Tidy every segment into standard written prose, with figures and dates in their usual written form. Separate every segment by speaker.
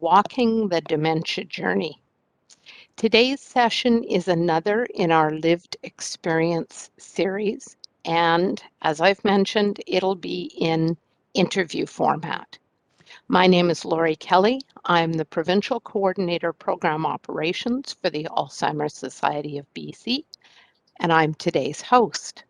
Speaker 1: Walking the Dementia Journey. Today's session is another in our lived experience series, and as I've mentioned, it'll be in interview format. My name is Lori Kelly. I'm the Provincial Coordinator Program Operations for the Alzheimer's Society of B.C, and I'm today's host.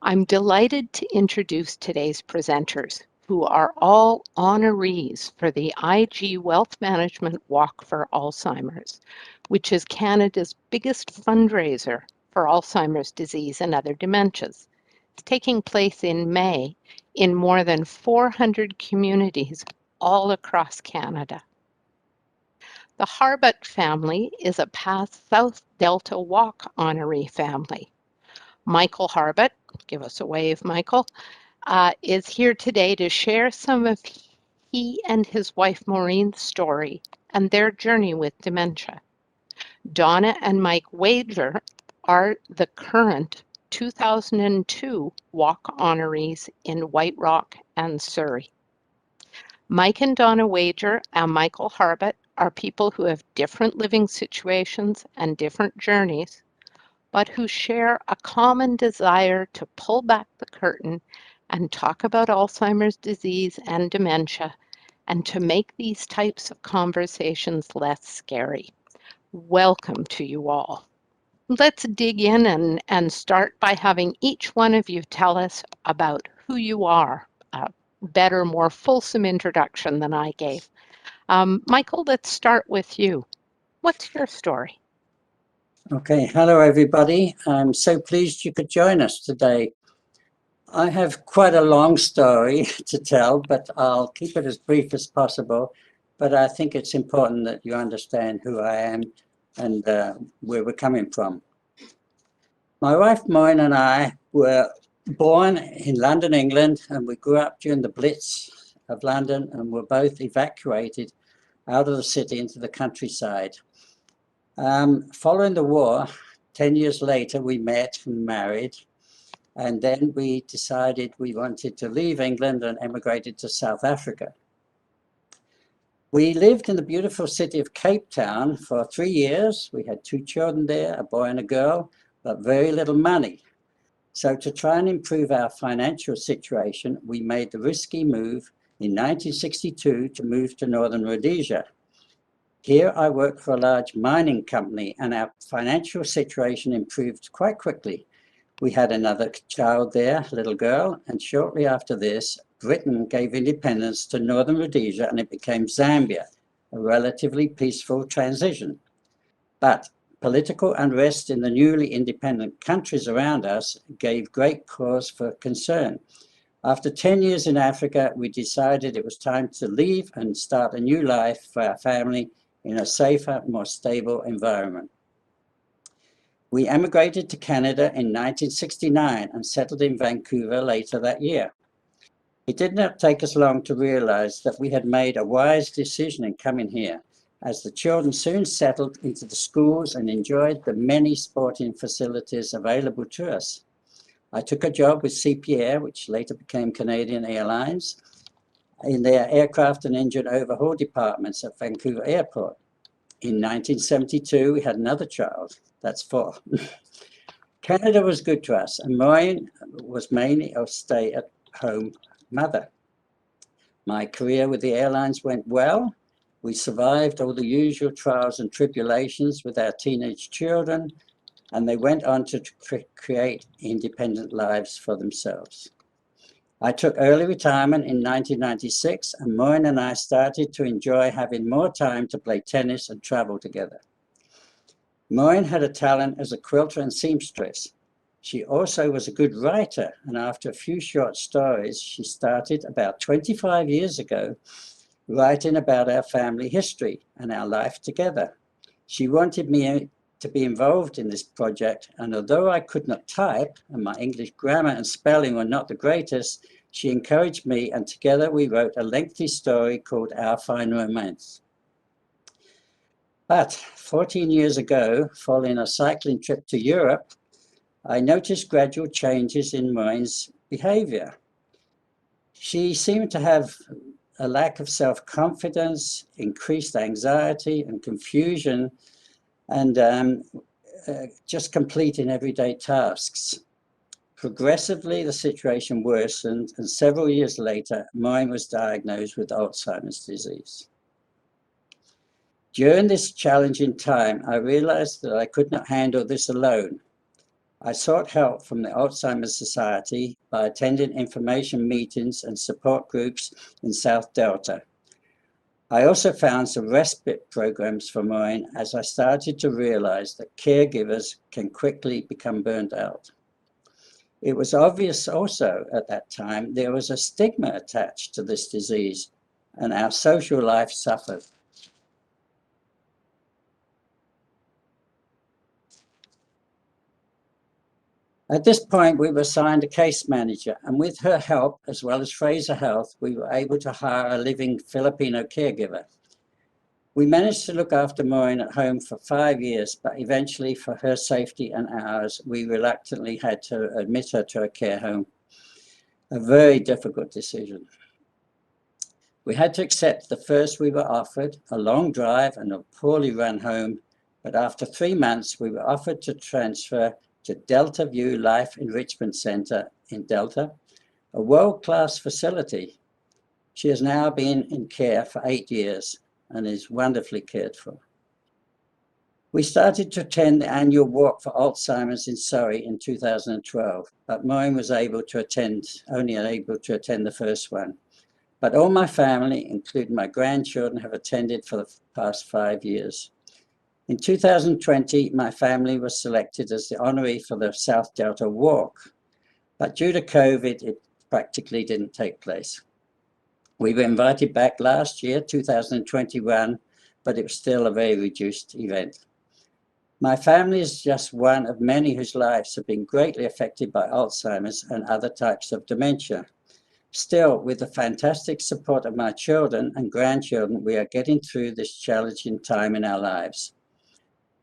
Speaker 1: I'm delighted to introduce today's presenters, who are all honorees for the IG Wealth Management Walk for Alzheimer's, which is Canada's biggest fundraiser for Alzheimer's disease and other dementias. It's taking place in May in more than 400 communities all across Canada. The Harbut family is a past South Delta Walk honoree family. Michael Harbut, give us a wave, Michael, is here today to share some of he and his wife Maureen's story and their journey with dementia. Donna and Mike Wager are the current 2002 Walk honorees in White Rock and Surrey. Mike and Donna Wager and Michael Harbut are people who have different living situations and different journeys, but who share a common desire to pull back the curtain and talk about Alzheimer's disease and dementia, and to make these types of conversations less scary. Welcome to you all. Let's dig in and start by having each one of you tell us about who you are. A better, more fulsome introduction than I gave. Michael, let's start with you. What's your story?
Speaker 2: Okay, hello everybody. I'm so pleased you could join us today. I have quite a long story to tell, but I'll keep it as brief as possible. But I think it's important that you understand who I am and where we're coming from. My wife Maureen and I were born in London, England, and we grew up during the Blitz of London and were both evacuated out of the city into the countryside. Following the war, 10 years later, we met and married, and then we decided we wanted to leave England and emigrated to South Africa. We lived in the beautiful city of Cape Town for 3 years. We had 2 children there, a boy and a girl, but very little money. So to try and improve our financial situation, we made the risky move in 1962 to move to Northern Rhodesia. Here I worked for a large mining company, and our financial situation improved quite quickly. We had another child there, a little girl, and shortly after this, Britain gave independence to Northern Rhodesia and it became Zambia, a relatively peaceful transition. But political unrest in the newly independent countries around us gave great cause for concern. After 10 years in Africa, we decided it was time to leave and start a new life for our family in a safer, more stable environment. We emigrated to Canada in 1969 and settled in Vancouver later that year. It did not take us long to realize that we had made a wise decision in coming here, as the children soon settled into the schools and enjoyed the many sporting facilities available to us. I took a job with CP, which later became Canadian Airlines, in their aircraft and engine overhaul departments at Vancouver Airport. In 1972, we had another child. That's 4. Canada was good to us, and Maureen was mainly a stay-at-home mother. My career with the airlines went well. We survived all the usual trials and tribulations with our teenage children, and they went on to create independent lives for themselves. I took early retirement in 1996, and Maureen and I started to enjoy having more time to play tennis and travel together. Maureen had a talent as a quilter and seamstress. She also was a good writer, and after a few short stories, she started about 25 years ago writing about our family history and our life together. She wanted me to be involved in this project, and although I could not type and my English grammar and spelling were not the greatest, she encouraged me, and together we wrote a lengthy story called Our Fine Romance. But 14 years ago, following a cycling trip to Europe, I noticed gradual changes in Maureen's behavior. She seemed to have a lack of self-confidence, increased anxiety and confusion, and just completing everyday tasks. Progressively, the situation worsened, and several years later, Maureen was diagnosed with Alzheimer's disease. During this challenging time, I realized that I could not handle this alone. I sought help from the Alzheimer's Society by attending information meetings and support groups in South Delta. I also found some respite programs for Maureen as I started to realize that caregivers can quickly become burned out. It was obvious also at that time there was a stigma attached to this disease, and our social life suffered. At this point, we were assigned a case manager, and with her help, as well as Fraser Health, we were able to hire a living Filipino caregiver. We managed to look after Maureen at home for 5 years, but eventually, for her safety and ours, we reluctantly had to admit her to a care home. A very difficult decision. We had to accept the first we were offered, a long drive and a poorly run home, but after 3 months, we were offered to transfer to Delta View Life Enrichment Center in Delta, a world-class facility. She has now been in care for 8 years and is wonderfully cared for. We started to attend the annual walk for Alzheimer's in Surrey in 2012, but Maureen was only able to attend the first one. But all my family, including my grandchildren, have attended for the past 5 years. In 2020, my family was selected as the honoree for the South Delta Walk, but due to COVID, it practically didn't take place. We were invited back last year, 2021, but it was still a very reduced event. My family is just one of many whose lives have been greatly affected by Alzheimer's and other types of dementia. Still, with the fantastic support of my children and grandchildren, we are getting through this challenging time in our lives.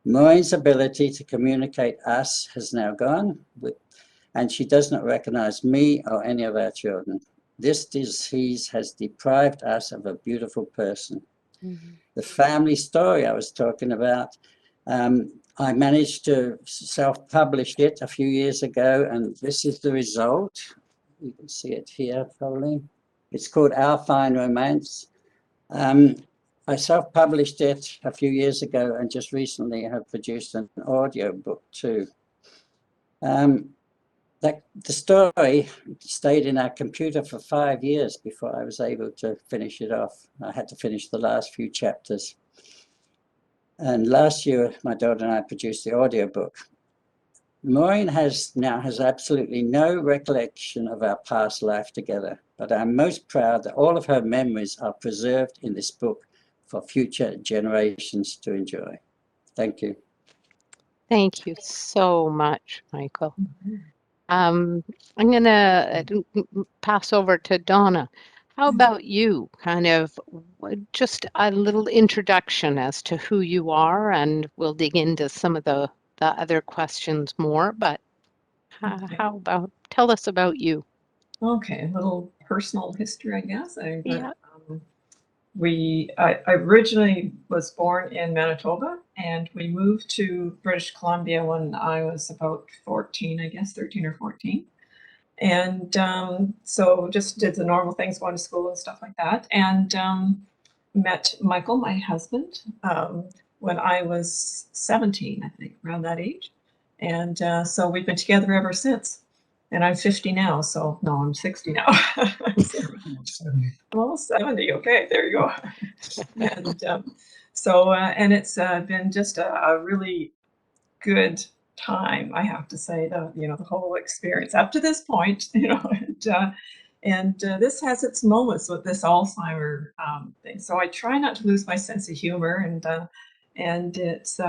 Speaker 2: Maureen's ability to communicate us has now gone, and she does not recognize me or any of our children. This disease has deprived us of a beautiful person. Mm-hmm. The family story I was talking about, I managed to self-publish it a few years ago, and this is the result. You can see it here probably. It's called Our Fine Romance. I self-published it a few years ago and just recently have produced an audio book too. The story stayed in our computer for 5 years before I was able to finish it off. I had to finish the last few chapters. And last year, my daughter and I produced the audio book. Maureen now has absolutely no recollection of our past life together, but I'm most proud that all of her memories are preserved in this book for future generations to enjoy. Thank you.
Speaker 1: Thank you so much, Michael. I'm going to pass over to Donna. How about you? Kind of just a little introduction as to who you are, and we'll dig into some of the other questions more, but
Speaker 3: Okay.
Speaker 1: how about, tell us about you.
Speaker 3: Okay, a little personal history, I guess.
Speaker 1: Yeah.
Speaker 3: I originally was born in Manitoba, and we moved to British Columbia when I was about 14, I guess, 13 or 14. And so just did the normal things, going to school and stuff like that. And met Michael, my husband, when I was 17, I think, around that age. And so we've been together ever since. And I'm 50 now, so no, I'm 60 now. Almost 70. Okay, there you go. And and it's been just a really good time, I have to say. The whole experience up to this point, and this has its moments with this Alzheimer thing. So I try not to lose my sense of humor and it's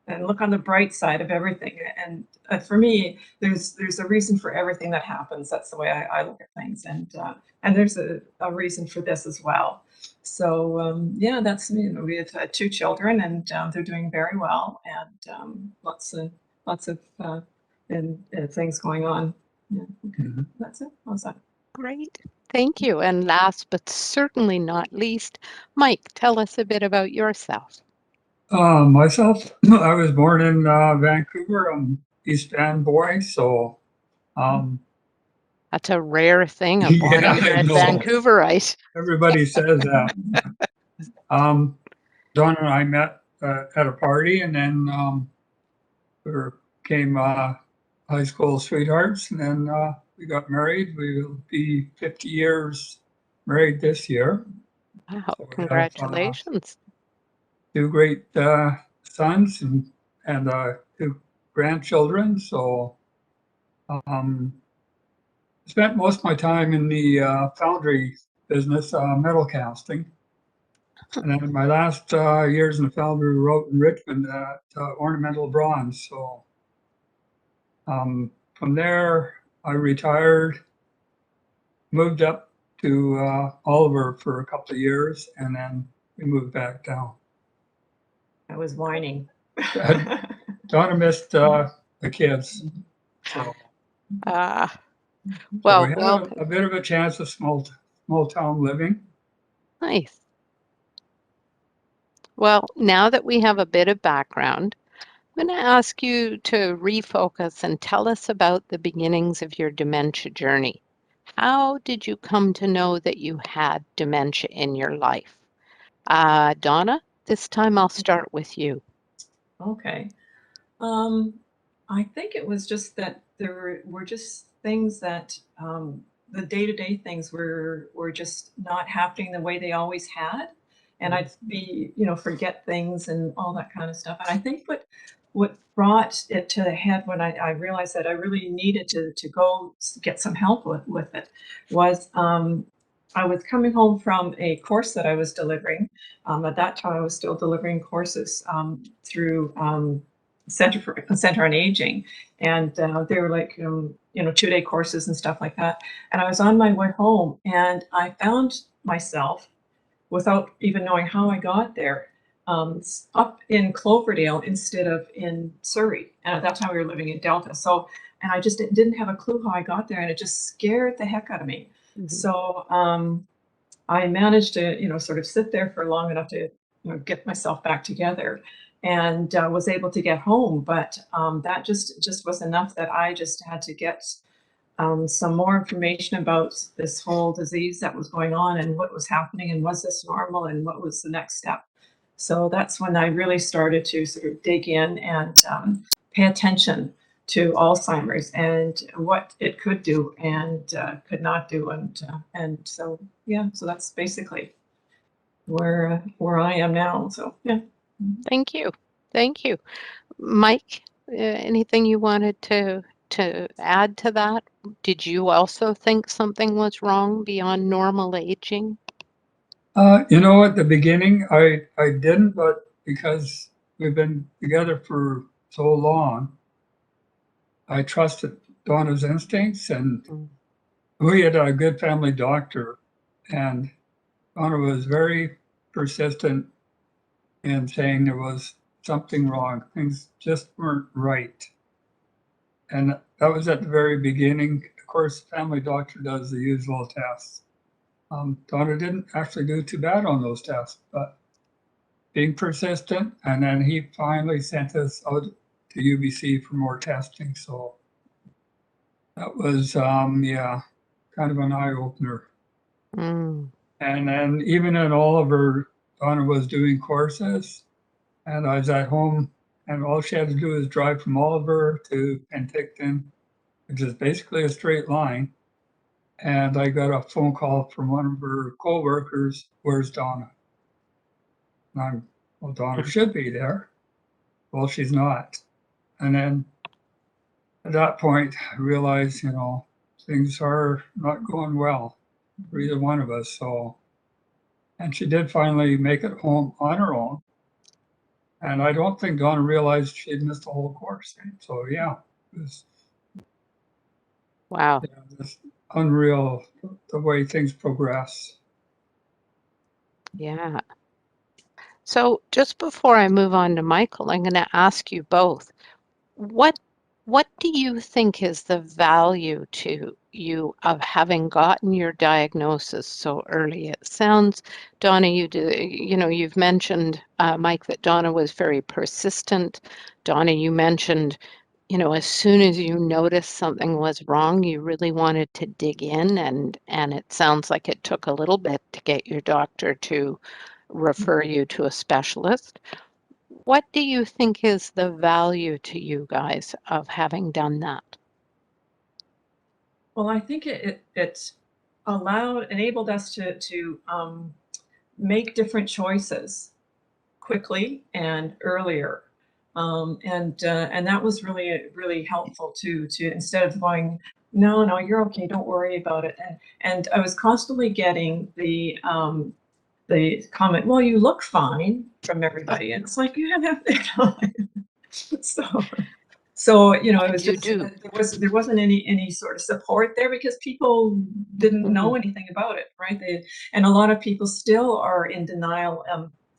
Speaker 3: and look on the bright side of everything. And for me, there's a reason for everything that happens. That's the way I look at things. And there's a reason for this as well. So yeah, that's me. We have 2 children, and they're doing very well, and lots of things going on. Yeah, okay. That's it. How's that?
Speaker 1: Great. Thank you. And last but certainly not least, Mike, tell us a bit about yourself.
Speaker 4: Myself, I was born in Vancouver. I'm East Van boy, so
Speaker 1: That's a rare thing, a born
Speaker 4: yeah,
Speaker 1: and
Speaker 4: I
Speaker 1: bred
Speaker 4: know.
Speaker 1: Vancouverite.
Speaker 4: Everybody says that. Donna and I met at a party, and then we became high school sweethearts, and then we got married. We will be 50 years married this year.
Speaker 1: Wow,
Speaker 4: So we have,
Speaker 1: congratulations.
Speaker 4: 2 great sons and 2 grandchildren. So spent most of my time in the foundry business, metal casting. And then in my last years in the foundry, we wrote in Richmond at ornamental bronze. So from there, I retired, moved up to Oliver for a couple of years, and then we moved back down.
Speaker 3: I was whining.
Speaker 4: Donna missed the kids. So,
Speaker 1: Well,
Speaker 4: we had a bit of a chance of small town living.
Speaker 1: nice. Well, now that we have a bit of background, I'm going to ask you to refocus and tell us about the beginnings of your dementia journey. How did you come to know that you had dementia in your life? Donna, this time I'll start with you.
Speaker 3: Okay. I think it was just that there were just things that the day-to-day things were just not happening the way they always had. And I'd be, forget things and all that kind of stuff. And I think what brought it to the head when I realized that I really needed to go get some help with it was I was coming home from a course that I was delivering. At that time, I was still delivering courses through Center on Aging, and they were like 2-day courses and stuff like that. And I was on my way home, and I found myself, without even knowing how I got there, up in Cloverdale instead of in Surrey. And at that time, we were living in Delta. So, and I just didn't have a clue how I got there, and it just scared the heck out of me.
Speaker 1: Mm-hmm.
Speaker 3: So I managed to, sort of sit there for long enough to, get myself back together, and was able to get home. But that just was enough that I just had to get some more information about this whole disease that was going on and what was happening, and was this normal, and what was the next step. So that's when I really started to sort of dig in and pay attention to Alzheimer's and what it could do and could not do, and so yeah, so that's basically where I am now. So yeah.
Speaker 1: Thank you. Thank you. Mike, anything you wanted to add to that? Did you also think something was wrong beyond normal aging?
Speaker 4: At the beginning, I didn't, but because we've been together for so long, I trusted Donna's instincts, and we had a good family doctor, and Donna was very persistent in saying there was something wrong. Things just weren't right. And that was at the very beginning. Of course, the family doctor does the usual tests. Donna didn't actually do too bad on those tests, but being persistent, and then he finally sent us out to UBC for more testing. So that was, kind of an eye opener.
Speaker 1: Mm.
Speaker 4: And then even in Oliver, Donna was doing courses, and I was at home, and all she had to do was drive from Oliver to Penticton, which is basically a straight line. And I got a phone call from one of her co-workers, "Where's Donna?" And well, Donna should be there. Well, she's not. And then at that point, I realized, things are not going well for either one of us. So, and she did finally make it home on her own. And I don't think Donna realized she'd missed the whole course. So yeah, it was
Speaker 1: Wow.
Speaker 4: just unreal the way things progress.
Speaker 1: Yeah. So just before I move on to Michael, I'm going to ask you both, what do you think is the value to you of having gotten your diagnosis so early. It sounds, Donna, you've mentioned, Mike, that Donna was very persistent. Donna, you mentioned, as soon as you noticed something was wrong, you really wanted to dig in, and it sounds like it took a little bit to get your doctor to refer you to a specialist. What do you think is the value to you guys of having done that?
Speaker 3: Well, I think it enabled us to make different choices quickly and earlier. And that was really helpful to instead of going, no, you're okay, don't worry about it. And I was constantly getting the comment, well, you look fine, from everybody. And it's like, you have time. So it was
Speaker 1: You
Speaker 3: just
Speaker 1: do.
Speaker 3: there wasn't any sort of support there because people didn't know anything about it, right? And a lot of people still are in denial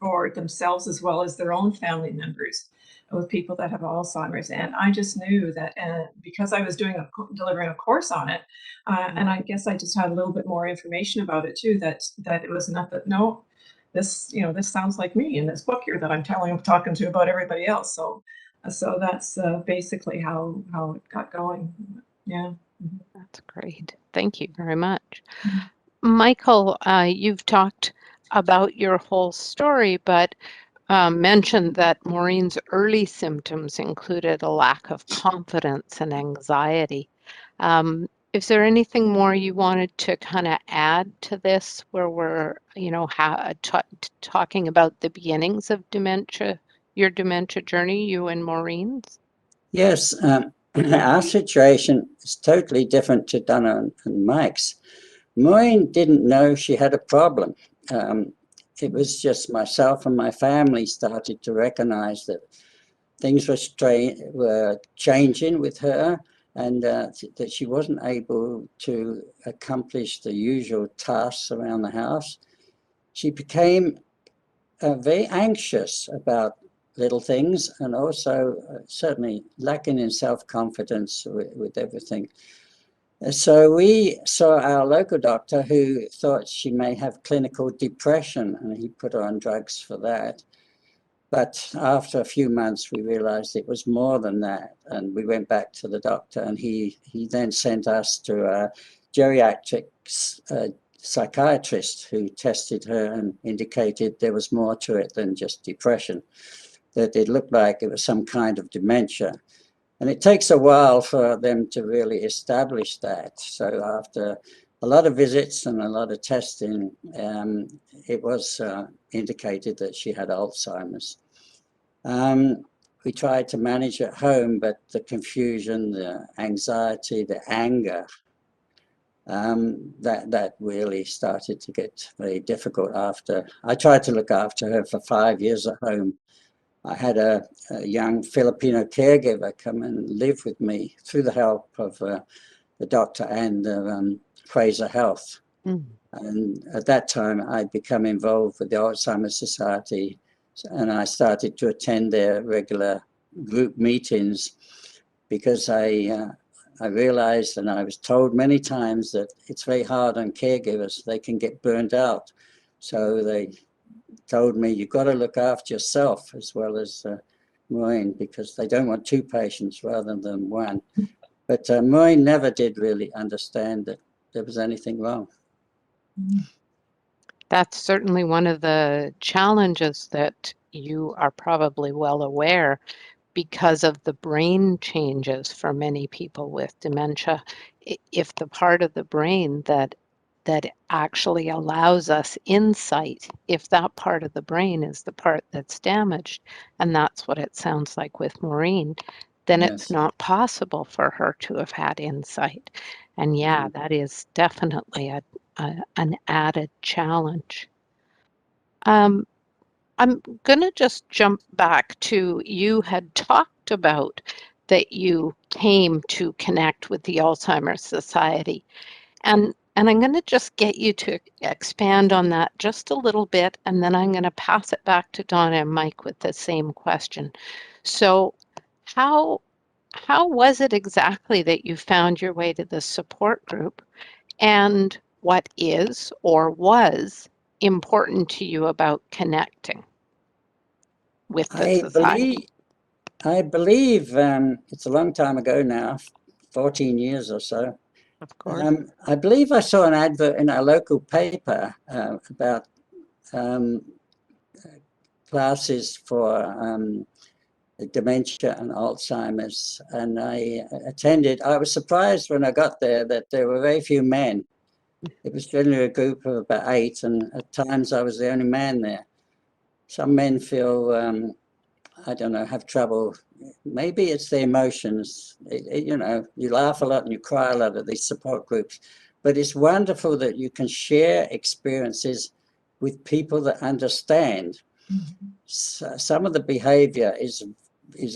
Speaker 3: for themselves as well as their own family members with people that have Alzheimer's. And I just knew that because I was delivering a course on it, and I guess I just had a little bit more information about it too, that it was enough that no, this sounds like me in this book here that I'm talking to about everybody else. So that's basically how it got going. Yeah.
Speaker 1: That's great. Thank you very much. Michael, you've talked about your whole story, but mentioned that Maureen's early symptoms included a lack of confidence and anxiety. Is there anything more you wanted to kind of add to this, where we're, talking about the beginnings of dementia, your dementia journey, you and Maureen's?
Speaker 2: Yes, our situation is totally different to Donna and Mike's. Maureen didn't know she had a problem. It was just myself and my family started to recognize that things were changing with her, and that she wasn't able to accomplish the usual tasks around the house. She became very anxious about little things, and also certainly lacking in self-confidence with everything. So we saw our local doctor, who thought she may have clinical depression, and he put her on drugs for that. But after a few months, we realized it was more than that. And we went back to the doctor, and he then sent us to a geriatric psychiatrist who tested her and indicated there was more to it than just depression, that it looked like it was some kind of dementia. And it takes a while for them to really establish that. So after a lot of visits and a lot of testing, it was indicated that she had Alzheimer's. We tried to manage at home, but the confusion, the anxiety, the anger, that really started to get very difficult after. I tried to look after her for 5 years at home. I had a young Filipino caregiver come and live with me through the help of the doctor and Fraser Health. And at that time, I'd become involved with the Alzheimer Society, and I started to attend their regular group meetings because I realized, and I was told many times, that it's very hard on caregivers. They can get burned out. So they told me, you've got to look after yourself as well as Maureen, because they don't want two patients rather than one. But Maureen never did really understand that there was anything wrong.
Speaker 1: That's certainly one of the challenges that you are probably well aware, because of the brain changes for many people with dementia. If the part of the brain that actually allows us insight, if that part of the brain is the part that's damaged, and that's what it sounds like with Maureen, then
Speaker 2: Yes.
Speaker 1: It's not possible for her to have had insight. And yeah, that is definitely an added challenge. I'm going to just jump back to, you had talked about that you came to connect with the Alzheimer's Society. And I'm going to just get you to expand on that just a little bit, and then I'm going to pass it back to Donna and Mike with the same question. So how how was it exactly that you found your way to the support group, and what is or was important to you about connecting with the
Speaker 2: I
Speaker 1: society?
Speaker 2: believe it's a long time ago now, 14 years or so.
Speaker 1: Of course.
Speaker 2: I believe I saw an advert in our local paper about classes for dementia and Alzheimer's, and I attended. I was surprised when I got there that there were very few men. It was generally a group of about 8, and at times I was the only man there. Some men feel, I don't know, have trouble. Maybe it's the emotions. You know, you laugh a lot and you cry a lot at these support groups, but it's wonderful that you can share experiences with people that understand.
Speaker 3: Mm-hmm.
Speaker 2: So some of the behavior is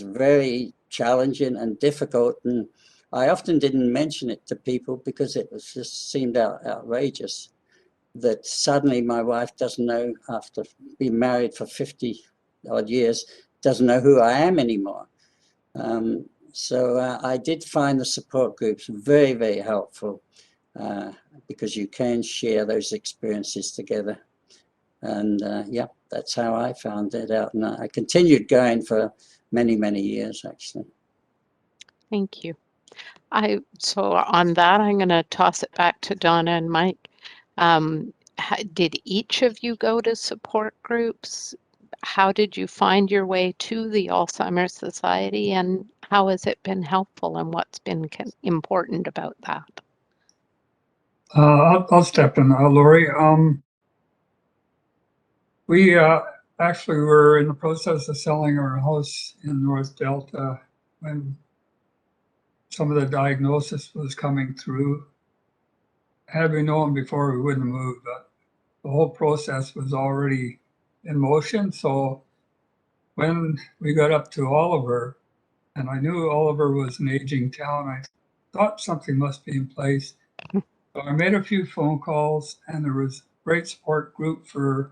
Speaker 2: very challenging and difficult, and I often didn't mention it to people because it was just seemed outrageous that suddenly my wife doesn't know, after being married for 50 odd years, doesn't know who I am anymore. So I did find the support groups very, very helpful because you can share those experiences together. And yeah, that's how I found it out. And I continued going for many, many years, actually.
Speaker 1: Thank you. So on that, I'm going to toss it back to Donna and Mike. Did each of you go to support groups? How did you find your way to the Alzheimer's Society, and how has it been helpful, and what's been important about that?
Speaker 4: I'll step in, Lori. We actually were in the process of selling our house in North Delta when some of the diagnosis was coming through. Had we known before, we wouldn't have moved, but the whole process was already in motion. So when we got up to Oliver, and I knew Oliver was an aging town, I thought something must be in place. So I made a few phone calls, and there was a great support group for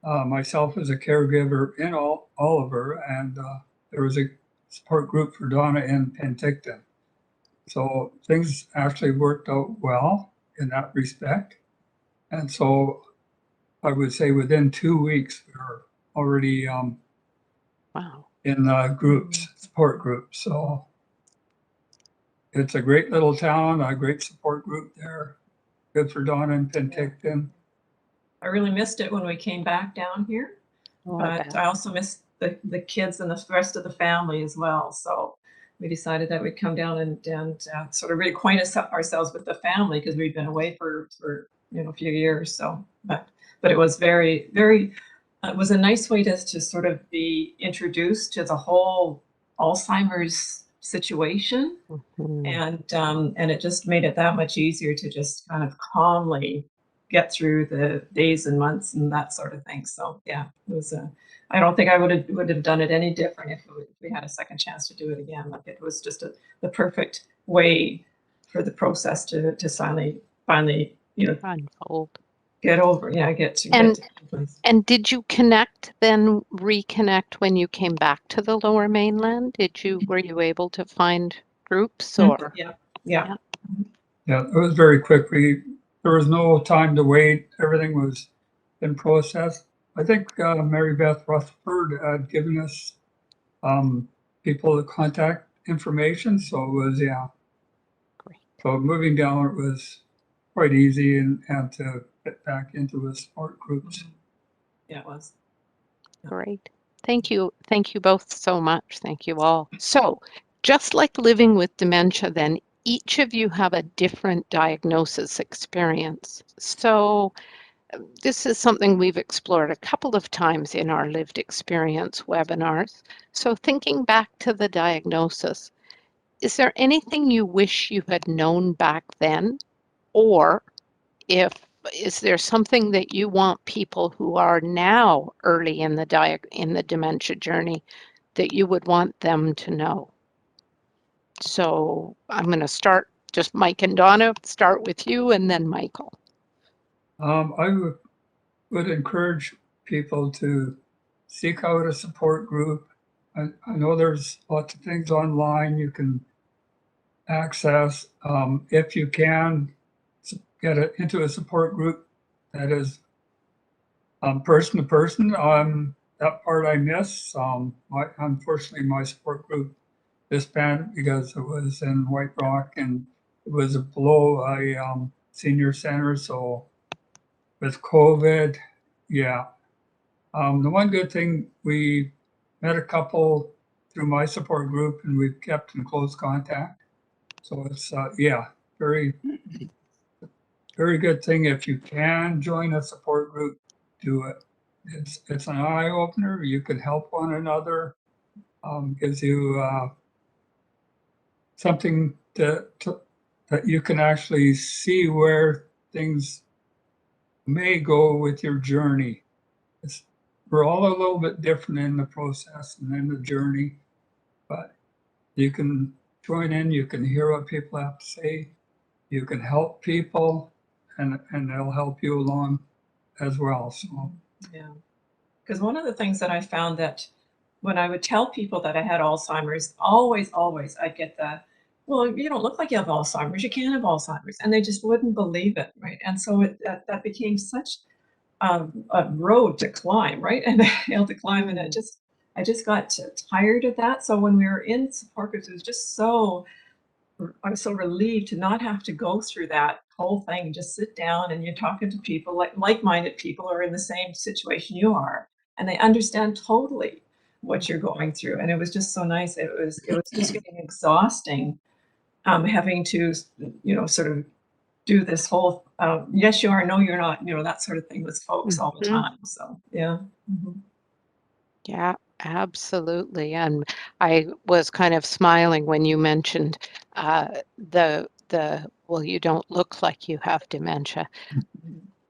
Speaker 4: myself as a caregiver in Oliver, and there was a support group for Donna in Penticton. So things actually worked out well in that respect. And so I would say within 2 weeks, we were already
Speaker 1: Wow.
Speaker 4: in groups, support groups. So it's a great little town, a great support group there. Good for Donna and Penticton.
Speaker 3: I really missed it when we came back down here, but I also missed the kids and the rest of the family as well. So we decided that we'd come down and sort of reacquaint ourselves with the family because we'd been away for a few years. So, but it was very, very. It was a nice way to sort of be introduced to the whole Alzheimer's situation, and it just made it that much easier to just kind of calmly get through the days and months and that sort of thing. So yeah, it was I don't think I would have done it any different if we had a second chance to do it again. Like, it was just the perfect way for the process to finally
Speaker 1: Unfold.
Speaker 3: get over. Yeah, get to place.
Speaker 1: And did you reconnect when you came back to the Lower Mainland? Were you able to find groups or?
Speaker 3: Yeah.
Speaker 4: Yeah, it was very quick. There was no time to wait. Everything was in process. I think Mary Beth Rutherford had given us people to contact information. So it was, yeah.
Speaker 1: Great.
Speaker 4: So moving down, it was quite easy and to get back into the support groups.
Speaker 3: Yeah, it was.
Speaker 1: Great. Thank you. Thank you both so much. Thank you all. So, just like living with dementia, then each of you have a different diagnosis experience. So, this is something we've explored a couple of times in our lived experience webinars. So, thinking back to the diagnosis, is there anything you wish you had known back then? Or is there something that you want people who are now early in the dementia journey that you would want them to know? So I'm going to start, just Mike and Donna, start with you, and then Michael.
Speaker 4: I would encourage people to seek out a support group. I know there's lots of things online you can access. If you can get into a support group that is person to person, that part I miss. Unfortunately, my support group disbanded because it was in White Rock and it was below a senior center. So with COVID, yeah. The one good thing, we met a couple through my support group and we've kept in close contact. So it's, yeah, very, very good thing. If you can join a support group, do it. It's an eye opener. You can help one another. Gives you something that you can actually see where things may go with your journey. We're all a little bit different in the process and in the journey, but you can join in, you can hear what people have to say, you can help people, and they'll help you along as well. So
Speaker 3: Yeah. Because one of the things that I found that when I would tell people that I had Alzheimer's, always I'd get the, well, you don't look like you have Alzheimer's, you can't have Alzheimer's. And they just wouldn't believe it, right? And so that became such a road to climb, right? And a hill to climb. And I just got tired of that. So when we were in support groups, it was just so, I was so relieved to not have to go through that whole thing. Just sit down and you're talking to people, like-minded people who are in the same situation you are, and they understand totally what you're going through. And it was just so nice. It was just getting exhausting, having to, sort of do this whole yes you are, no you're not, that sort of thing with folks all the time. So yeah.
Speaker 1: Yeah, absolutely. And I was kind of smiling when you mentioned the well, you don't look like you have dementia.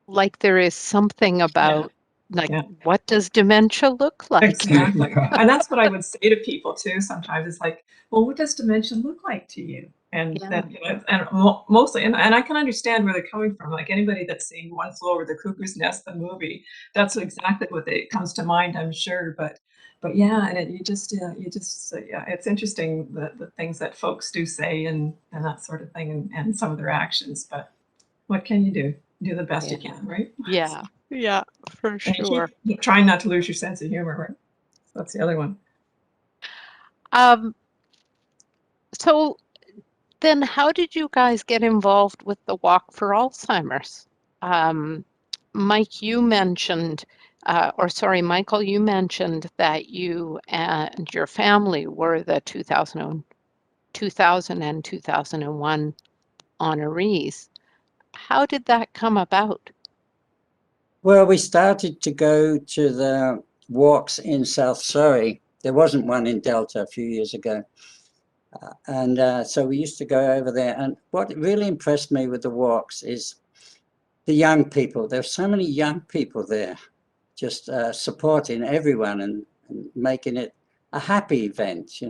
Speaker 1: Like there is something about like,
Speaker 3: Yeah.
Speaker 1: what does dementia look like?
Speaker 3: Exactly.
Speaker 4: Yeah.
Speaker 3: And that's what I would say to people too sometimes. It's like, well, what does dementia look like to you? And
Speaker 1: Yeah.
Speaker 3: then, and mostly, and I can understand where they're coming from. Like anybody that's seen One Flew Over the Cuckoo's Nest, the movie, that's exactly what comes to mind, I'm sure. But yeah, and you just, yeah, it's interesting the things that folks do say and that sort of thing, and some of their actions. But what can you do? Do the best you can, right?
Speaker 1: Yeah, yeah, for
Speaker 3: And
Speaker 1: sure.
Speaker 3: keep trying not to lose your sense of humor, right? That's the other one.
Speaker 1: So then how did you guys get involved with the Walk for Alzheimer's? Mike, you mentioned, Michael, you mentioned that you and your family were the 2000 and 2001 honorees. How did that come about?
Speaker 2: Well, we started to go to the walks in South Surrey. There wasn't one in Delta a few years ago. So we used to go over there. And what really impressed me with the walks is the young people. There's so many young people there, just supporting everyone and making it a happy event,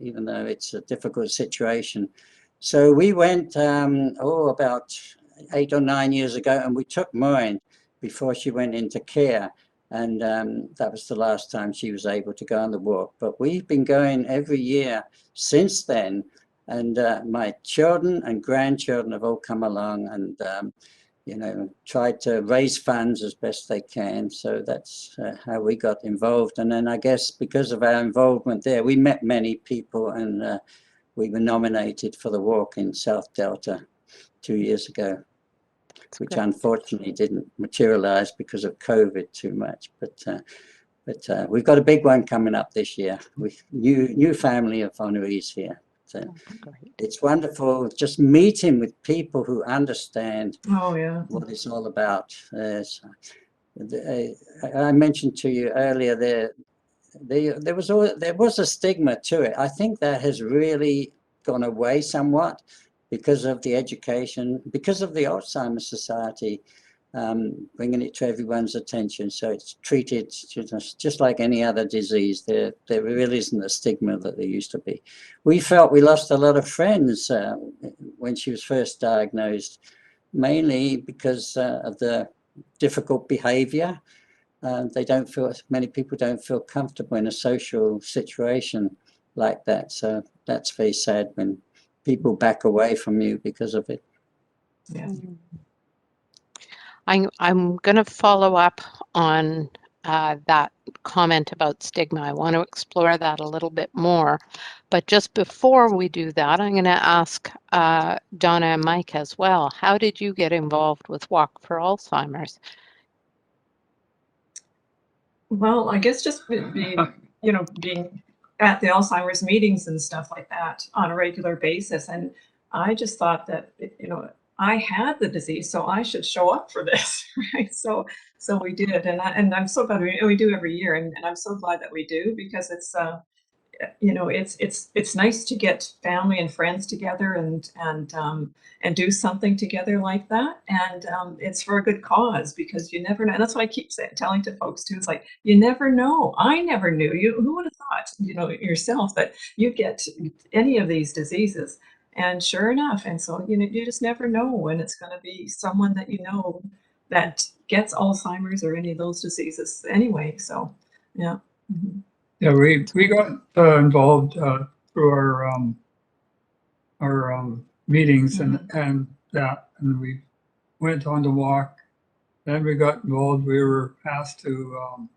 Speaker 2: even though it's a difficult situation. So we went, about 8 or 9 years ago, and we took Maureen before she went into care. And that was the last time she was able to go on the walk. But we've been going every year since then. And my children and grandchildren have all come along and, tried to raise funds as best they can. So that's how we got involved. And then I guess because of our involvement there, we met many people and we were nominated for the walk in South Delta 2 years ago, which unfortunately didn't materialize because of COVID too much. But we've got a big one coming up this year with new family of honorees here. So it's wonderful just meeting with people who understand what it's all about. I mentioned to you earlier there was a stigma to it. I think that has really gone away somewhat because of the education, because of the Alzheimer's Society bringing it to everyone's attention. So it's treated just like any other disease. There really isn't a stigma that there used to be. We felt we lost a lot of friends when she was first diagnosed, mainly because of the difficult behavior. they don't feel, many people don't feel comfortable in a social situation like that. So that's very sad when people back away from you because of it.
Speaker 3: Yes.
Speaker 1: I'm going to follow up on that comment about stigma. I want to explore that a little bit more. But just before we do that, I'm going to ask Donna and Mike as well. How did you get involved with Walk for Alzheimer's?
Speaker 3: Well, I guess just being, being at the Alzheimer's meetings and stuff like that on a regular basis. And I just thought that, I had the disease, so I should show up for this, right? So we did, and I'm so glad we do every year, and I'm so glad that we do, because it's it's nice to get family and friends together and do something together like that, and it's for a good cause, because you never know. And that's what I keep telling to folks too. It's like, you never know. I never knew. Who would have thought, yourself, that you get any of these diseases? And sure enough, and so you just never know when it's going to be someone that that gets Alzheimer's or any of those diseases anyway. So yeah. Mm-hmm.
Speaker 4: Yeah, we got involved through our meetings and we went on the walk. Then we got involved. We were asked to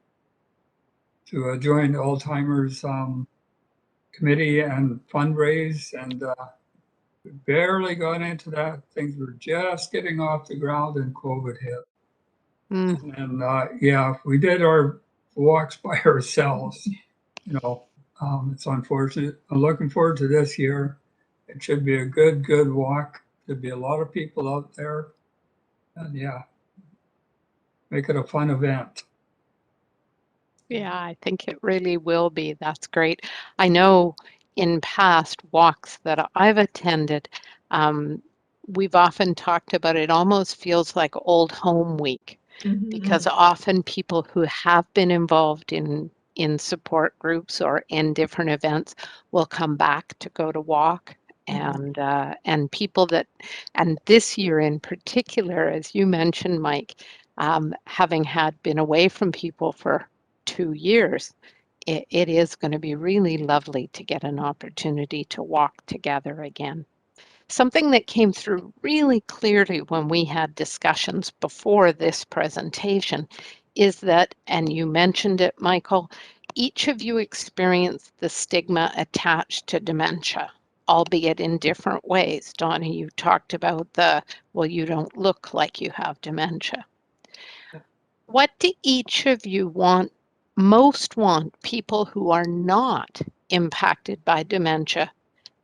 Speaker 4: join the Alzheimer's committee and fundraise, and we barely got into that. Things were just getting off the ground, and COVID hit. And yeah, we did our walks by ourselves. It's unfortunate. I'm looking forward to this year. It should be a good walk. There'll be a lot of people out there, and yeah, make it a fun event.
Speaker 1: Yeah, I think it really will be. That's great. I know in past walks that I've attended, we've often talked about it almost feels like old home week, because often people who have been involved in support groups or in different events will come back to go to walk, and people that, and this year in particular, as you mentioned, Mike, having been away from people for 2 years, it is going to be really lovely to get an opportunity to walk together again. Something that came through really clearly when we had discussions before this presentation is that, and you mentioned it, Michael, each of you experienced the stigma attached to dementia, albeit in different ways. Donna, you talked about well, you don't look like you have dementia. What do each of you most want people who are not impacted by dementia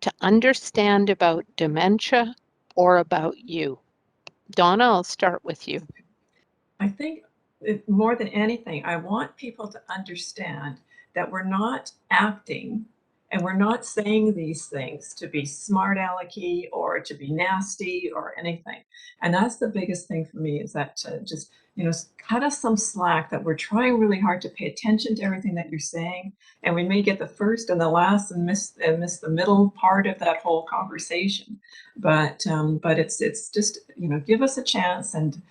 Speaker 1: to understand about dementia or about you? Donna, I'll start with you.
Speaker 3: I think more than anything, I want people to understand that we're not acting and we're not saying these things to be smart alecky or to be nasty or anything. And that's the biggest thing for me, is that just, cut us some slack, that we're trying really hard to pay attention to everything that you're saying. And we may get the first and the last and miss the middle part of that whole conversation. But it's just, give us a chance. And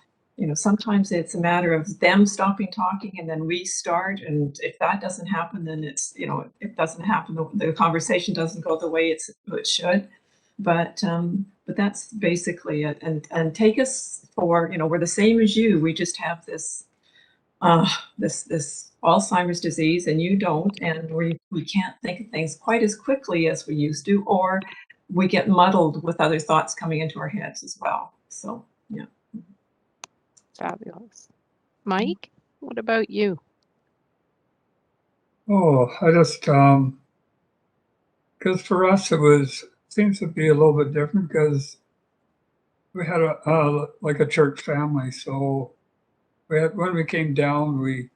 Speaker 3: sometimes it's a matter of them stopping talking and then we start. And if that doesn't happen, then it doesn't happen. The conversation doesn't go the way it should. But that's basically it. And take us for, we're the same as you. We just have this Alzheimer's disease, and you don't, and we can't think of things quite as quickly as we used to, or we get muddled with other thoughts coming into our heads as well. So yeah.
Speaker 1: Fabulous. Mike, what about you?
Speaker 4: Oh, I just, because for us seems to be a little bit different, because we had like a church family. So when we came down, we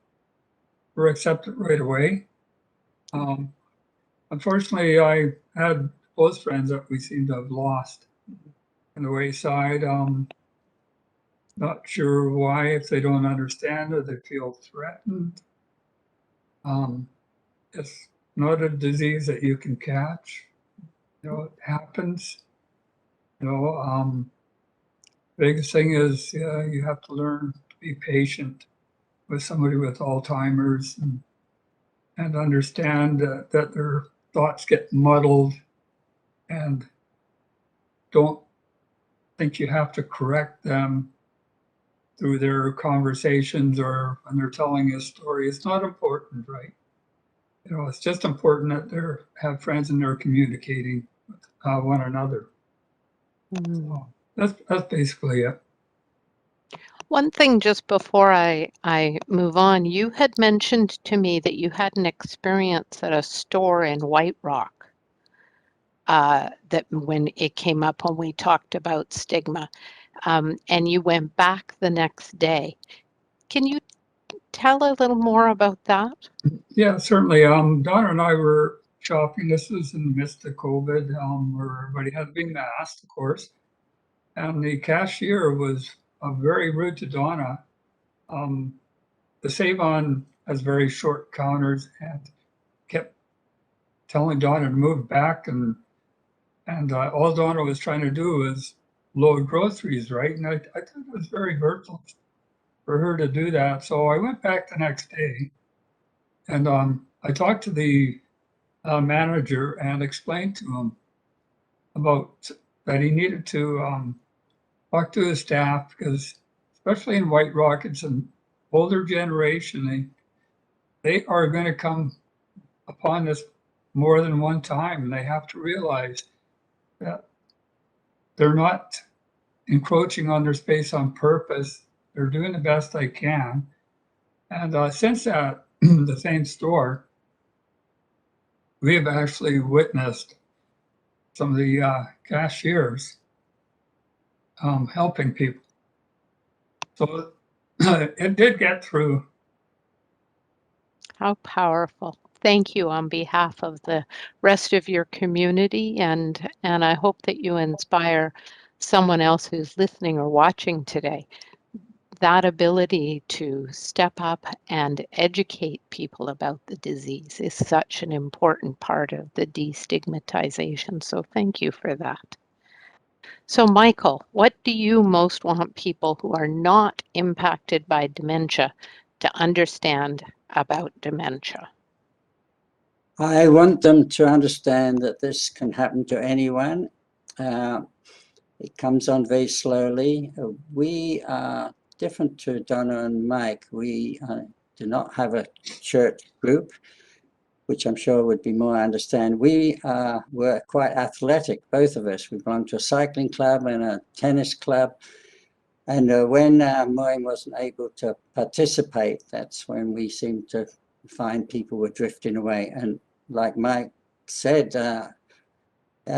Speaker 4: were accepted right away. Unfortunately, I had close friends that we seem to have lost in the wayside. Not sure why, if they don't understand or they feel threatened. It's not a disease that you can catch. It happens. Biggest thing is you have to learn to be patient with somebody with Alzheimer's and understand that their thoughts get muddled and don't think you have to correct them through their conversations or when they're telling a story. It's not important, right? You know, it's just important that they have friends and they're communicating with one another. So that's basically it.
Speaker 1: One thing just before I move on, you had mentioned to me that you had an experience at a store in White Rock that when it came up when we talked about stigma, and you went back the next day. Can you tell a little more about that?
Speaker 4: Yeah, certainly. Donna and I were shopping. This was in the midst of COVID, where everybody had to be masked, of course. And the cashier was very rude to Donna. The Save-On has very short counters and kept telling Donna to move back, and all Donna was trying to do was load groceries, right? And I thought it was very hurtful for her to do that. So I went back the next day, and I talked to the manager and explained to him about that he needed to talk to his staff, because especially in White Rock, it's an older generation. They are going to come upon this more than one time, and they have to realize that they're not encroaching on their space on purpose. They're doing the best they can. And since that, the same store, we have actually witnessed some of the cashiers helping people. So it did get through.
Speaker 1: How powerful. Thank you on behalf of the rest of your community, and I hope that you inspire someone else who's listening or watching today. That ability to step up and educate people about the disease is such an important part of the destigmatization. So thank you for that. So Michael, what do you most want people who are not impacted by dementia to understand about dementia?
Speaker 2: I want them to understand that this can happen to anyone. It comes on very slowly. We are different to Donna and Mike. We do not have a church group, which I'm sure would be more understand. We were quite athletic, both of us. We belonged to a cycling club and a tennis club. And when Maureen wasn't able to participate, that's when we seemed to find people were drifting away. And like Mike said,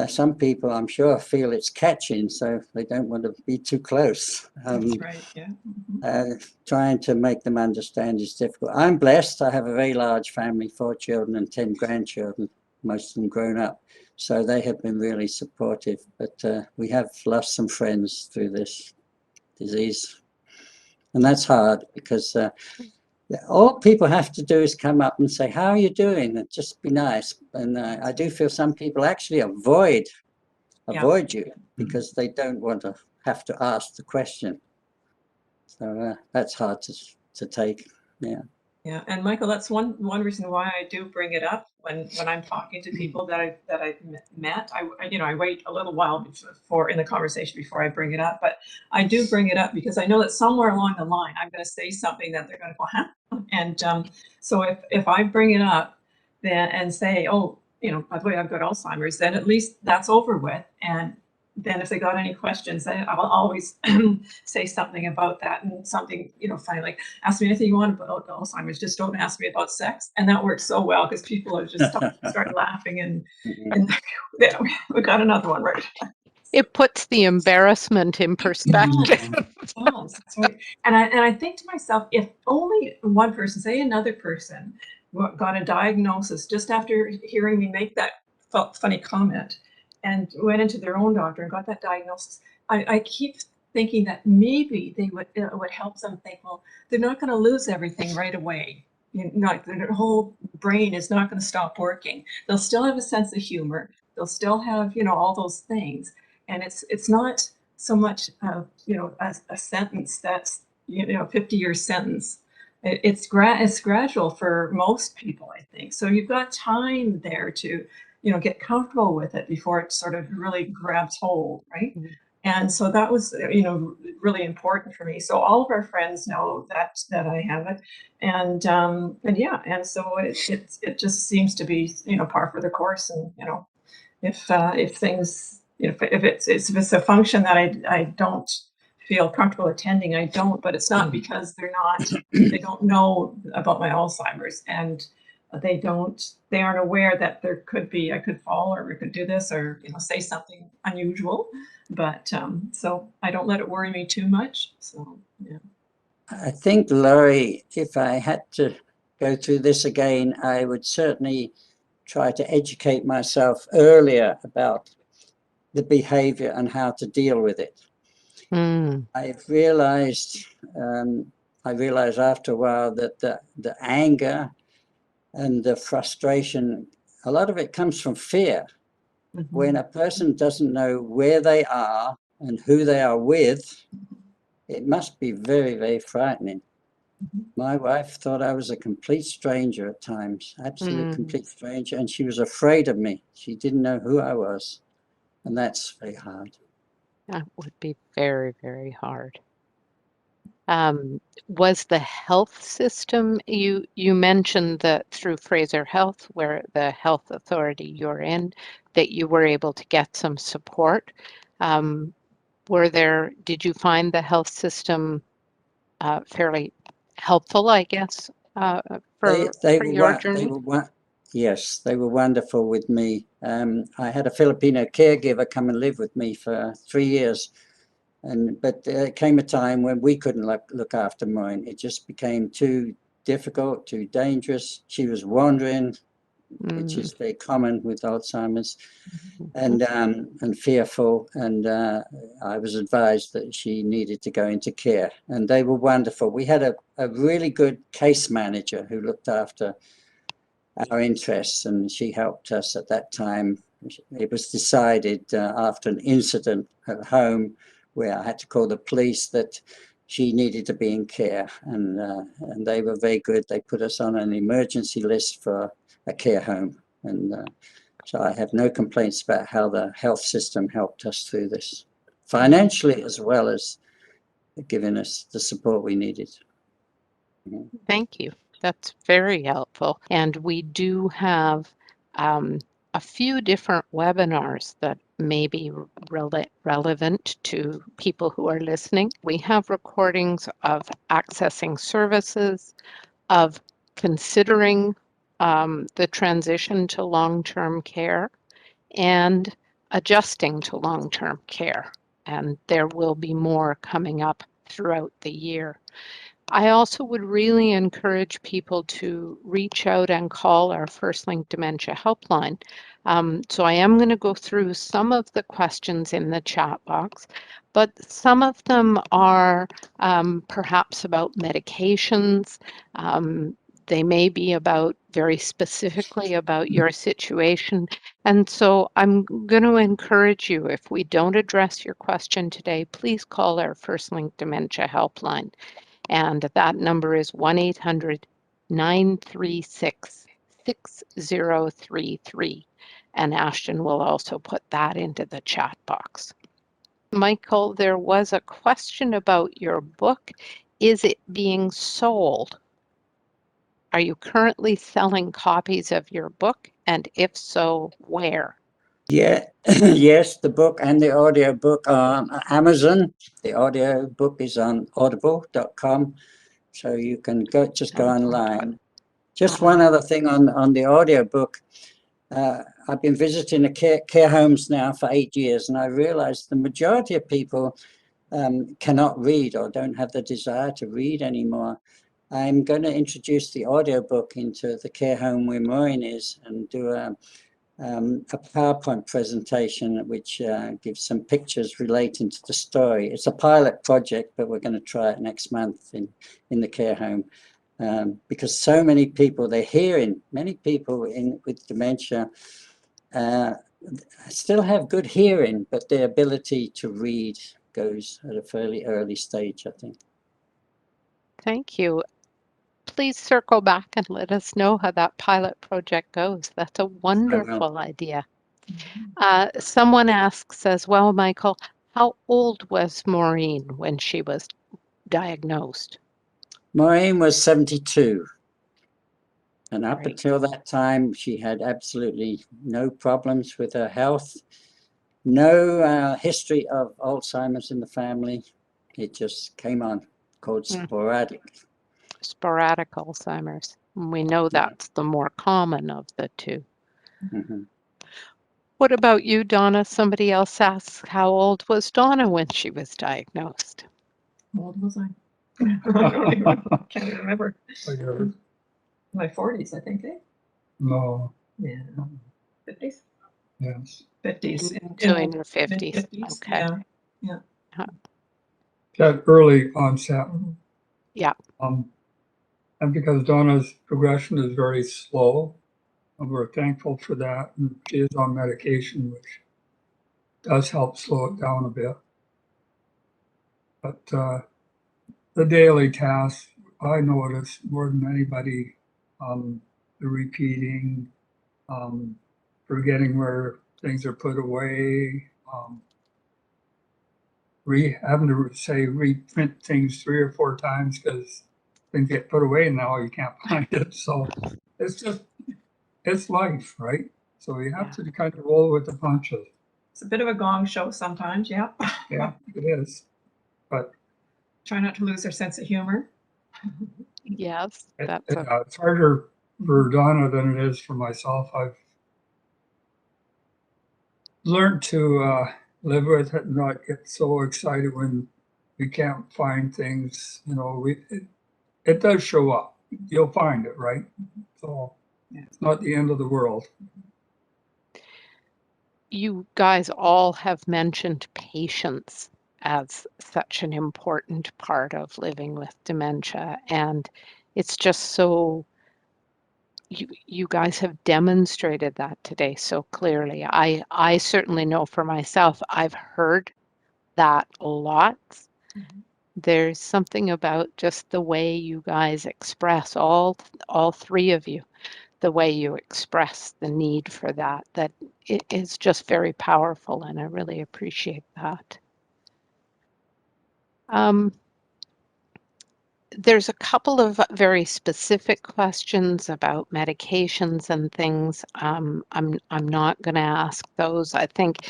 Speaker 2: some people, I'm sure, feel it's catching, so they don't want to be too close.
Speaker 3: That's right, yeah.
Speaker 2: Trying to make them understand is difficult. I'm blessed. I have a very large family, 4 children and 10 grandchildren, most of them grown up. So they have been really supportive. But we have lost some friends through this disease. And that's hard because all people have to do is come up and say, how are you doing? And just be nice. And I do feel some people actually avoid you because they don't want to have to ask the question. So that's hard to take. Yeah.
Speaker 3: Yeah, and Michael, that's one reason why I do bring it up when I'm talking to people that I've met. I wait a little while before in the conversation before I bring it up, but I do bring it up because I know that somewhere along the line I'm going to say something that they're going to go, huh? And so if I bring it up then and say, oh, by the way, I've got Alzheimer's, then at least that's over with. And then if they got any questions, I'll always say something about that and something, funny, like ask me anything you want about Alzheimer's, just don't ask me about sex. And that works so well because people are just start laughing and yeah, we got another one right.
Speaker 1: It puts the embarrassment in perspective.
Speaker 3: That's right. And I think to myself, if only one person, say another person, got a diagnosis just after hearing me make that funny comment, and went into their own doctor and got that diagnosis, I keep thinking that maybe it would help them think, well, they're not going to lose everything right away. Their whole brain is not going to stop working. They'll still have a sense of humor. They'll still have, all those things. And it's not so much, a sentence that's, 50-year sentence it's gradual for most people, I think. So you've got time there to, get comfortable with it before it sort of really grabs hold, right?
Speaker 1: Mhm.
Speaker 3: And so that was, really important for me. So all of our friends know that I have it, and yeah, and so it just seems to be, par for the course. And if things, if it's a function that I don't feel comfortable attending, I don't. But it's not because they don't know about my Alzheimer's, and they aren't aware that I could fall, or we could do this, or say something unusual. But so I don't let it worry me too much. So yeah.
Speaker 2: I think, Laurie, if I had to go through this again, I would certainly try to educate myself earlier about the behavior and how to deal with it.
Speaker 1: Mm.
Speaker 2: I've realized, I realized after a while that the anger and the frustration, a lot of it comes from fear.
Speaker 3: Mhm.
Speaker 2: When a person doesn't know where they are and who they are with, it must be very, very frightening. My wife thought I was a complete stranger at times, absolute complete stranger, and she was afraid of me. She didn't know who I was, and that's very hard.
Speaker 1: That would be very, very hard. Was the health system, you mentioned that through Fraser Health, where the health authority you're in, that you were able to get some support. Did you find the health system fairly helpful, I guess, for your journey?
Speaker 2: Yes, they were wonderful with me. I had a Filipino caregiver come and live with me for 3 years. But there came a time when we couldn't look after Maureen. It just became too difficult, too dangerous. She was wandering, which is very common with Alzheimer's, and fearful. And I was advised that she needed to go into care. And they were wonderful. We had a really good case manager who looked after our interests, and she helped us at that time. It was decided after an incident at home where I had to call the police that she needed to be in care, and they were very good. They put us on an emergency list for a care home, and so I have no complaints about how the health system helped us through this, financially as well as giving us the support we needed.
Speaker 1: Thank you. That's very helpful. And we do have a few different webinars that may be relevant to people who are listening. We have recordings of accessing services, of considering the transition to long-term care, and adjusting to long-term care. And there will be more coming up throughout the year. I also would really encourage people to reach out and call our First Link Dementia helpline. So I am going to go through some of the questions in the chat box, but some of them are perhaps about medications. They may be about very specifically about your situation. And so I'm going to encourage you, if we don't address your question today, please call our First Link Dementia helpline. And that number is 1-800-936-6033. And Ashton will also put that into the chat box. Michael, there was a question about your book. Is it being sold? Are you currently selling copies of your book? And if so, where?
Speaker 2: Yeah, yes, the book and the audio book are on Amazon. The audio book is on audible.com, so you can just go online. Just one other thing on the audio book. I've been visiting the care homes now for 8 years, and I realized the majority of people cannot read or don't have the desire to read anymore. I'm going to introduce the audio book into the care home where Maureen is and do a PowerPoint presentation which gives some pictures relating to the story. It's a pilot project, but we're going to try it next month in the care home because so many people, many people with dementia still have good hearing, but their ability to read goes at a fairly early stage, I think.
Speaker 1: Thank you. please circle back and let us know how that pilot project goes. That's a wonderful idea. Someone asks as well, Michael, how old was Maureen when she was diagnosed?
Speaker 2: Maureen was 72. And up
Speaker 1: Great.
Speaker 2: until that time, she had absolutely no problems with her health, no history of Alzheimer's in the family. It just came on, called sporadic.
Speaker 1: Sporadic Alzheimer's. We know that's the more common of the two.
Speaker 2: Mm-hmm.
Speaker 1: What about you, Donna? Somebody else asks, how old was Donna when she was diagnosed?
Speaker 3: How old was I? I can't remember. My 40s, I think, eh?
Speaker 4: No,
Speaker 3: Yeah. 50s?
Speaker 4: yes.
Speaker 3: 50s.
Speaker 1: So in your 50s.
Speaker 3: Mid-50s,
Speaker 1: Okay.
Speaker 3: yeah.
Speaker 4: That early onset.
Speaker 3: Mhm.
Speaker 1: Yeah.
Speaker 4: And because Donna's progression is very slow, and we're thankful for that. And she is on medication, which does help slow it down a bit. But the daily tasks, I notice more than anybody, the repeating, forgetting where things are put away, having to say reprint things 3 or 4 times because things get put away and now you can't find it. So it's life, right? So you have to kind of roll with the punches.
Speaker 3: It's a bit of a gong show sometimes, yeah.
Speaker 4: Yeah, it is. But
Speaker 3: try not to lose their sense of humor.
Speaker 1: Yes, that's
Speaker 4: it's harder for Donna than it is for myself. I've learned to live with it and not get so excited when we can't find things. You know, it does show up. You'll find it, right? So it's not the end of the world.
Speaker 1: You guys all have mentioned patience as such an important part of living with dementia, and it's just so you guys have demonstrated that today so clearly. I certainly know for myself, I've heard that a lot. There's something about just the way you guys express, all three of you, the way you express the need for that it is just very powerful, and I really appreciate that. There's a couple of very specific questions about medications and things. I'm not going to ask those. I think,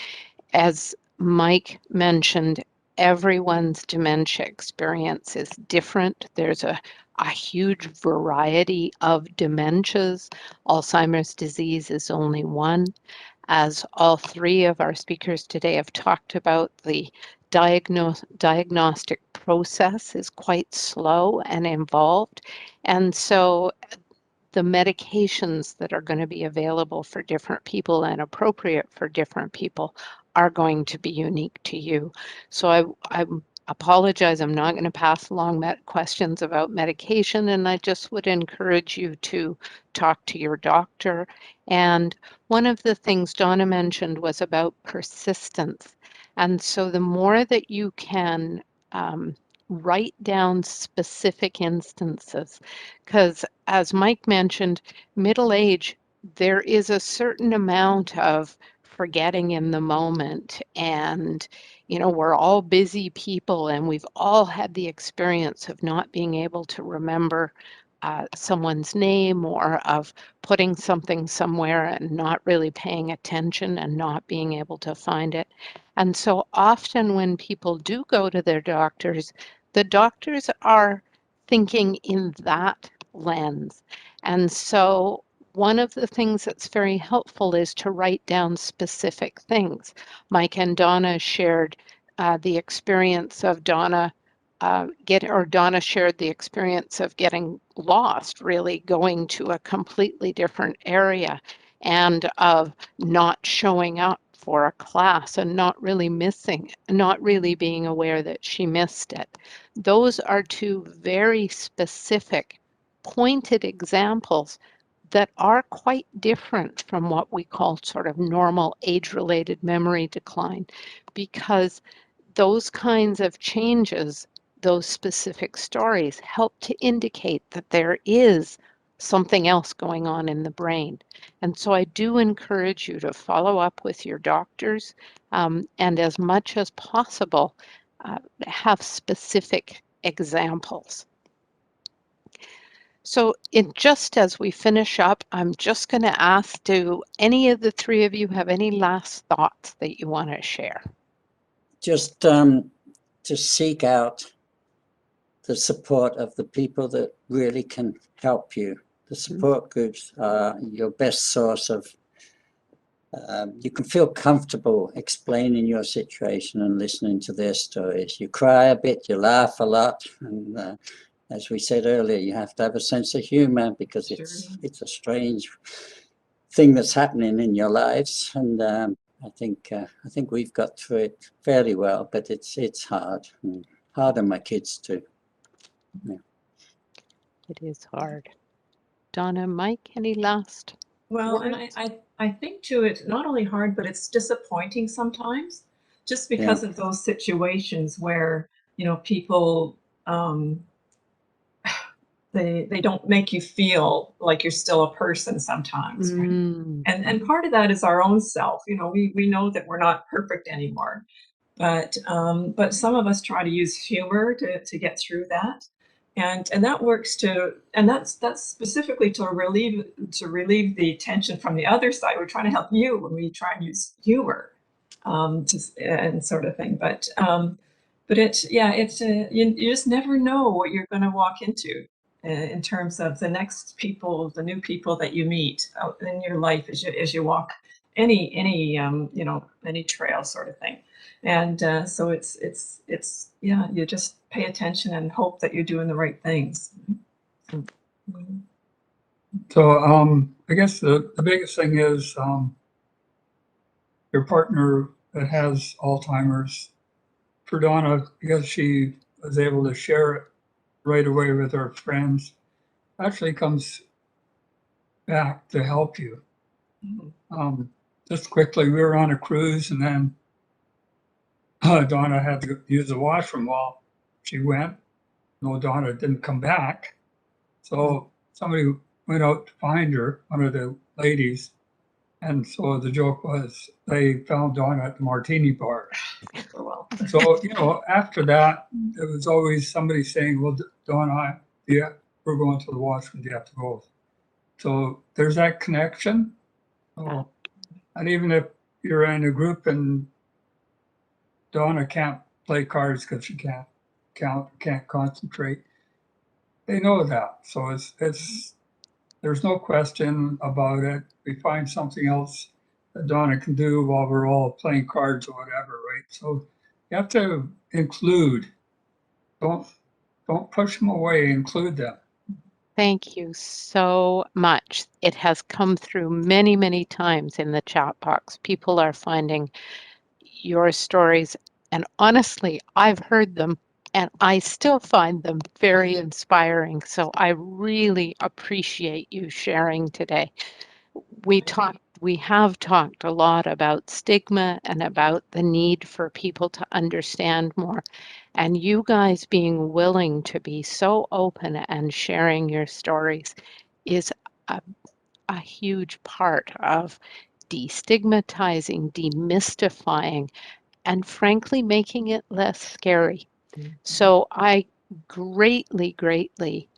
Speaker 1: as Mike mentioned, everyone's dementia experience is different. There's a huge variety of dementias. Alzheimer's disease is only one. As all three of our speakers today have talked about, the diagnostic process is quite slow and involved. And so the medications that are going to be available for different people and appropriate for different people are going to be unique to you. So I apologize, I'm not going to pass along questions about medication, and I just would encourage you to talk to your doctor. And one of the things Donna mentioned was about persistence. And so the more that you can write down specific instances, because as Mike mentioned, middle age, there is a certain amount of forgetting in the moment. And, we're all busy people, and we've all had the experience of not being able to remember someone's name, or of putting something somewhere and not really paying attention and not being able to find it. And so often when people do go to their doctors, the doctors are thinking in that lens. And so one of the things that's very helpful is to write down specific things. Mike and Donna shared the experience of Donna Donna shared the experience of getting lost, really going to a completely different area, and of not showing up for a class and not really being aware that she missed it. Those are two very specific, pointed examples that are quite different from what we call sort of normal age-related memory decline, because those kinds of changes those specific stories help to indicate that there is something else going on in the brain. And so I do encourage you to follow up with your doctors, and as much as possible, have specific examples. So just as we finish up, I'm just going to ask, do any of the three of you have any last thoughts that you want to share?
Speaker 2: Just to seek out the support of the people that really can help you. The support groups are your best source of, you can feel comfortable explaining your situation and listening to their stories. You cry a bit, you laugh a lot, and as we said earlier, you have to have a sense of humor because it's a strange thing that's happening in your lives. And I think we've got through it fairly well, but it's hard, and hard on my kids too. Yeah.
Speaker 1: It is hard. Donna, Mike, any last?
Speaker 3: Well, and
Speaker 1: words?
Speaker 3: I think too, it's not only hard, but it's disappointing sometimes, just because of those situations where, you know, people, they don't make you feel like you're still a person sometimes, right? And part of that is our own self. You know, we know that we're not perfect anymore, but some of us try to use humor to get through that, and that works to, and that's specifically to relieve the tension from the other side. We're trying to help you when we try and use humor, and sort of thing. But it's, yeah, it's you just never know what you're going to walk into in terms of the next people, the new people that you meet out in your life as you walk any you know, any trail sort of thing. And so it's yeah, you just pay attention and hope that you're doing the right things.
Speaker 4: So I guess the biggest thing is your partner that has Alzheimer's. For Donna, because she was able to share it right away with her friends, actually comes back to help you. Just quickly, we were on a cruise, and then Donna had to use the washroom while she went. No, Donna didn't come back. So somebody went out to find her, one of the ladies. And so the joke was they found Donna at the martini bar.
Speaker 3: Well,
Speaker 4: So, you know, after that, there was always somebody saying, well, Donna, yeah, we're going to the washroom, do you have to go? So there's that connection. So, and even if you're in a group and Donna can't play cards because she can't count, can't concentrate, they know that. So it's there's no question about it. We find something else that Donna can do while we're all playing cards or whatever, right? So you have to include. Don't push them away. Include them.
Speaker 1: Thank you so much. It has come through many, many times in the chat box. People are finding your stories, and honestly, I've heard them and I still find them very inspiring. So I really appreciate you sharing today. We have talked a lot about stigma and about the need for people to understand more. And you guys being willing to be so open and sharing your stories is a huge part of destigmatizing, demystifying, and frankly, making it less scary. So I greatly, greatly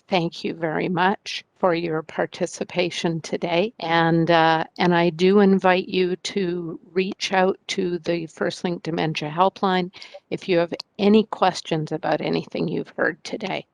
Speaker 1: thank you very much for your participation today. And I do invite you to reach out to the First Link Dementia Helpline if you have any questions about anything you've heard today.